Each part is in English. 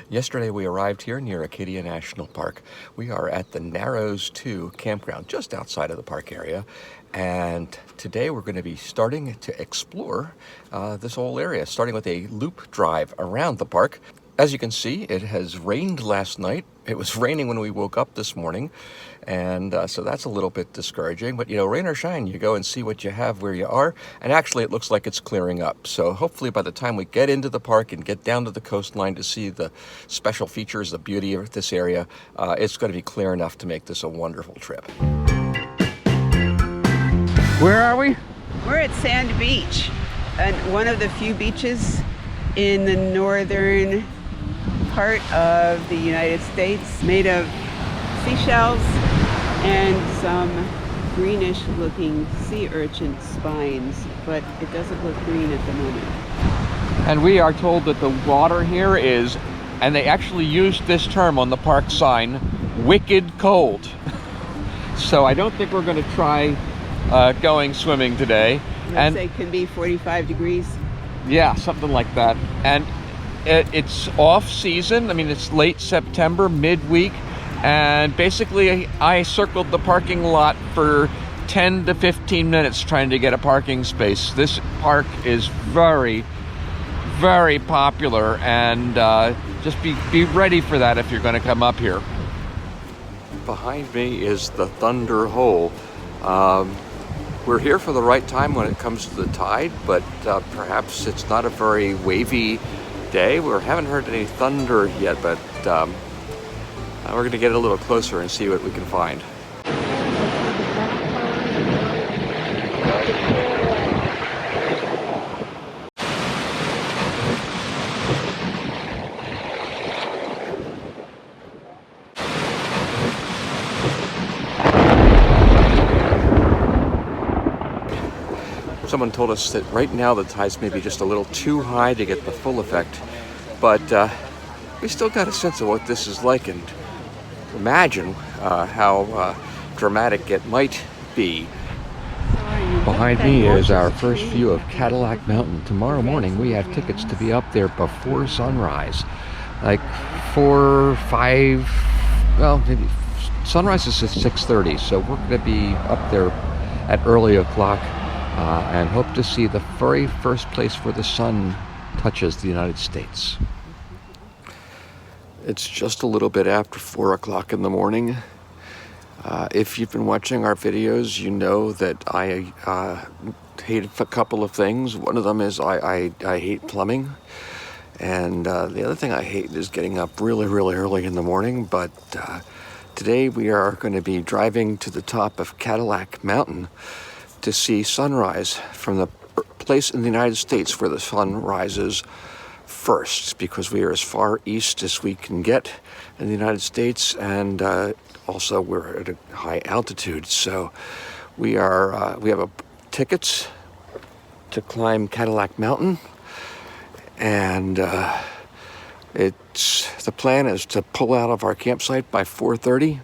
Yesterday we arrived here near Acadia National Park. We are at the Narrows Too Campground, just outside of the park area. And today we're going to be starting to explore this whole area, starting with a loop drive around the park. As you can see, it has rained last night. It was raining when we woke up this morning, and so that's a little bit discouraging. But, you know, rain or shine, you go and see what you have where you are, and actually it looks like it's clearing up. So hopefully by the time we get into the park and get down to the coastline to see the special features, the beauty of this area, it's going to be clear enough to make this a wonderful trip. Where are we? We're at Sand Beach, and one of the few beaches in the northern part of the United States, made of seashells and some greenish looking sea urchin spines, but it doesn't look green at the moment. And we are told that the water here is, and they actually used this term on the park sign, wicked cold. So I don't think we're going to try going swimming today. And it can be 45 degrees. Yeah, something like that. And it's off season. I mean, it's late September, midweek, and basically I circled the parking lot for 10 to 15 minutes trying to get a parking space. This park is very, very popular, and just be ready for that if you're going to come up here. Behind me is the Thunder Hole. We're here for the right time when it comes to the tide, but perhaps it's not a very wavy day. We haven't heard any thunder yet, but we're going to get a little closer and see what we can find. Someone told us that right now the tides may be just a little too high to get the full effect, but we still got a sense of what this is like, and imagine how dramatic it might be. Behind me is our first view of Cadillac Mountain. Tomorrow morning we have tickets to be up there before sunrise, like 4, 5, well, maybe sunrise is at 6:30, so we're going to be up there at early o'clock. And hope to see the very first place where the sun touches the United States. It's just a little bit after 4 o'clock in the morning. If you've been watching our videos, you know that I hate a couple of things. One of them is I hate plumbing. And the other thing I hate is getting up really, really early in the morning. But today we are going to be driving to the top of Cadillac Mountain to see sunrise from the place in the United States where the sun rises first, because we are as far east as we can get in the United States, and also we're at a high altitude. So we have tickets to climb Cadillac Mountain, and the plan is to pull out of our campsite by 4:30.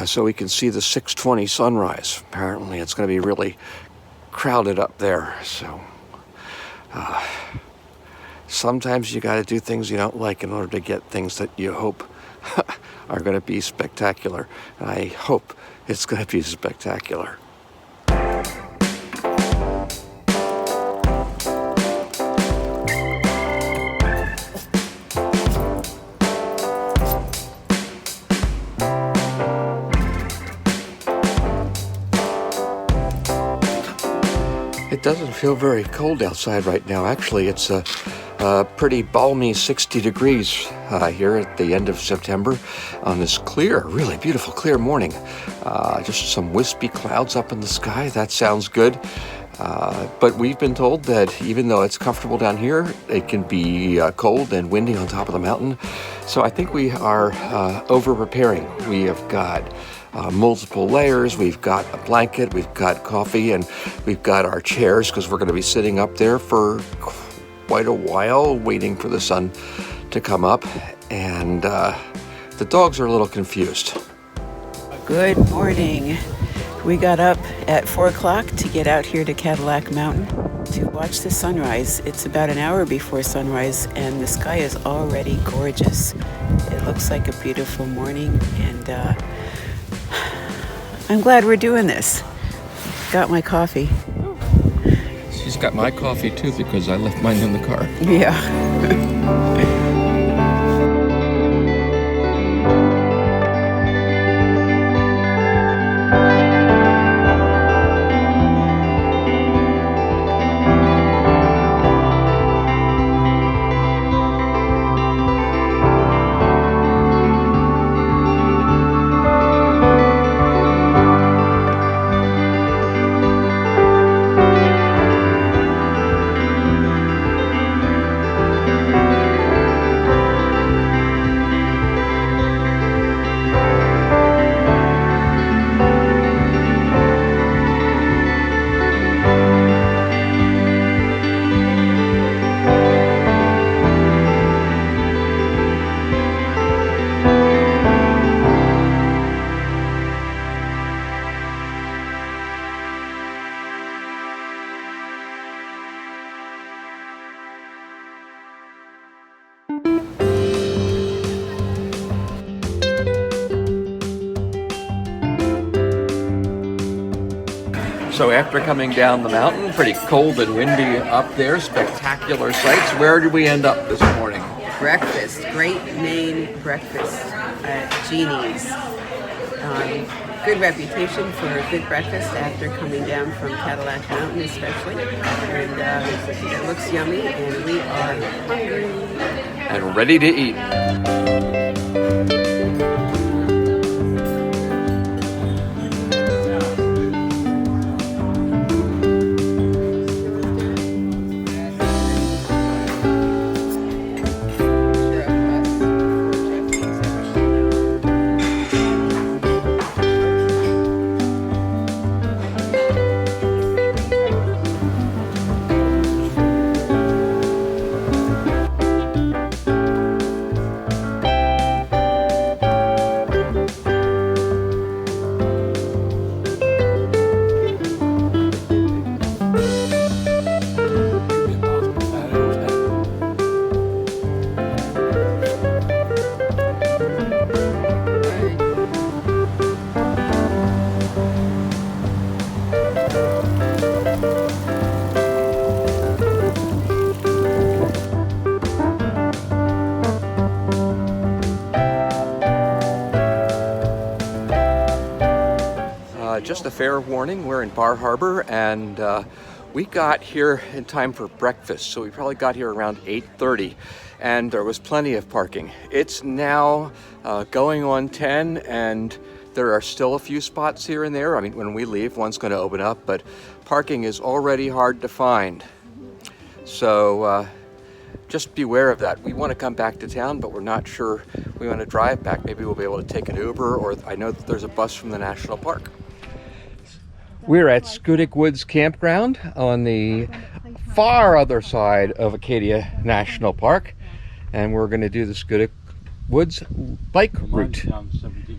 So we can see the 6:20 sunrise. Apparently it's going to be really crowded up there. So sometimes you got to do things you don't like in order to get things that you hope are going to be spectacular. And I hope it's going to be spectacular. It doesn't feel very cold outside right now. Actually, it's a pretty balmy 60 degrees here at the end of September on this clear, really beautiful clear morning. Just some wispy clouds up in the sky. That sounds good. But we've been told that even though it's comfortable down here, it can be cold and windy on top of the mountain. So I think we are over-preparing. We have got multiple layers. We've got a blanket, we've got coffee, and we've got our chairs, because we're going to be sitting up there for quite a while waiting for the sun to come up. And the dogs are a little confused. Good morning. We got up at 4 o'clock to get out here to Cadillac Mountain to watch the sunrise. It's about an hour before sunrise and the sky is already gorgeous. It looks like a beautiful morning, and I'm glad we're doing this. Got my coffee. She's got my coffee too because I left mine in the car. Yeah. So after coming down the mountain, pretty cold and windy up there, spectacular sights, where did we end up this morning? Breakfast, great Maine breakfast at Jeannie's. Good reputation for a good breakfast after coming down from Cadillac Mountain especially. And it looks yummy and we are hungry. And ready to eat. Just a fair warning, we're in Bar Harbor and we got here in time for breakfast, so we probably got here around 8:30 and there was plenty of parking. It's now going on 10 and there are still a few spots here and there. I mean, when we leave, one's going to open up, but parking is already hard to find. So just beware of that. We want to come back to town, but we're not sure we want to drive back. Maybe we'll be able to take an Uber, or I know that there's a bus from the national park. We're at Schoodic Woods Campground on the far other side of Acadia National Park, and we're going to do the Schoodic Woods bike route.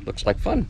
Looks like fun.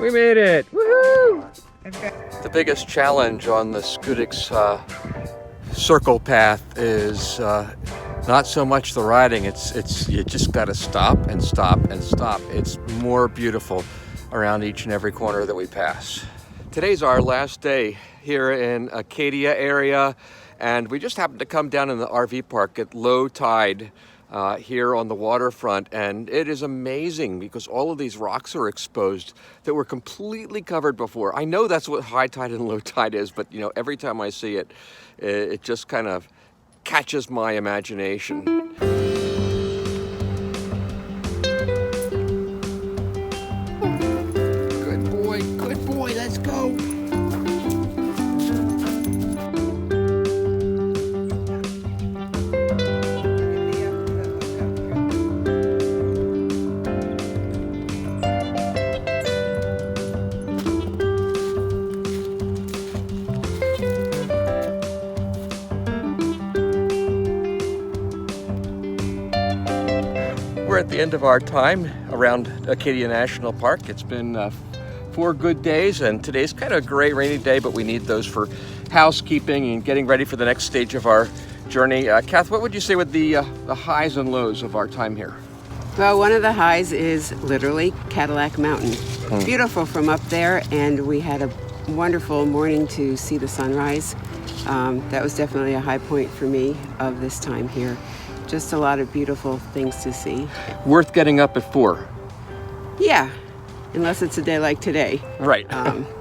We made it! Woohoo! The biggest challenge on the Schoodic's circle path is not so much the riding. It's you just got to stop and stop and stop. It's more beautiful around each and every corner that we pass. Today's our last day here in Acadia area, and we just happened to come down in the RV park at low tide. Here on the waterfront, and it is amazing because all of these rocks are exposed that were completely covered before. I know that's what high tide and low tide is, but you know, every time I see it, it just kind of catches my imagination. we're at the end of our time around Acadia National Park. It's been 4 good days, and today's kind of a gray, rainy day, but we need those for housekeeping and getting ready for the next stage of our journey. Kath, what would you say with the highs and lows of our time here? Well, one of the highs is literally Cadillac Mountain. Beautiful from up there, and we had a wonderful morning to see the sunrise. That was definitely a high point for me of this time here. Just a lot of beautiful things to see. Worth getting up at 4. Yeah, unless it's a day like today. Right.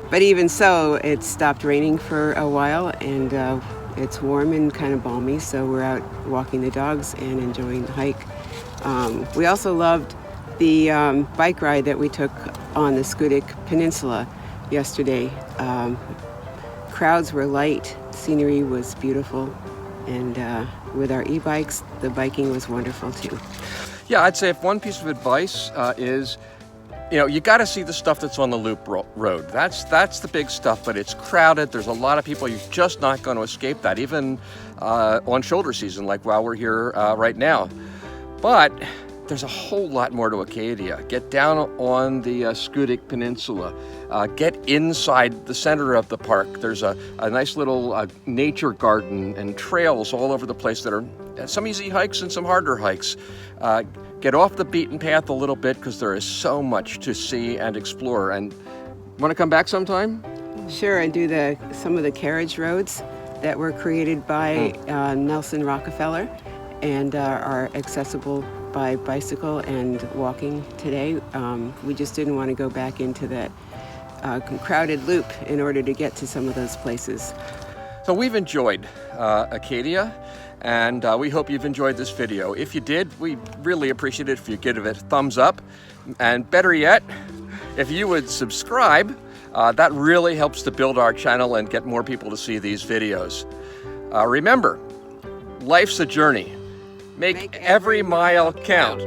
But even so, it stopped raining for a while, and it's warm and kind of balmy, so we're out walking the dogs and enjoying the hike. We also loved the bike ride that we took on the Schoodic Peninsula yesterday. Crowds were light, scenery was beautiful, and with our e-bikes, the biking was wonderful too. Yeah, I'd say if one piece of advice is, you got to see the stuff that's on the loop road. That's the big stuff, but it's crowded. There's a lot of people. You're just not going to escape that, even on shoulder season, like while we're here right now. But there's a whole lot more to Acadia. Get down on the Schoodic Peninsula. Get inside the center of the park. There's a nice little nature garden and trails all over the place that are some easy hikes and some harder hikes. Get off the beaten path a little bit because there is so much to see and explore. And want to come back sometime? Sure, and do some of the carriage roads that were created by Nelson Rockefeller and are accessible by bicycle and walking today. We just didn't want to go back into that crowded loop in order to get to some of those places. So we've enjoyed Acadia, and we hope you've enjoyed this video. If you did, we really appreciate it if you give it a thumbs up, and better yet, if you would subscribe. That really helps to build our channel and get more people to see these videos. Remember, life's a journey. Make every mile count.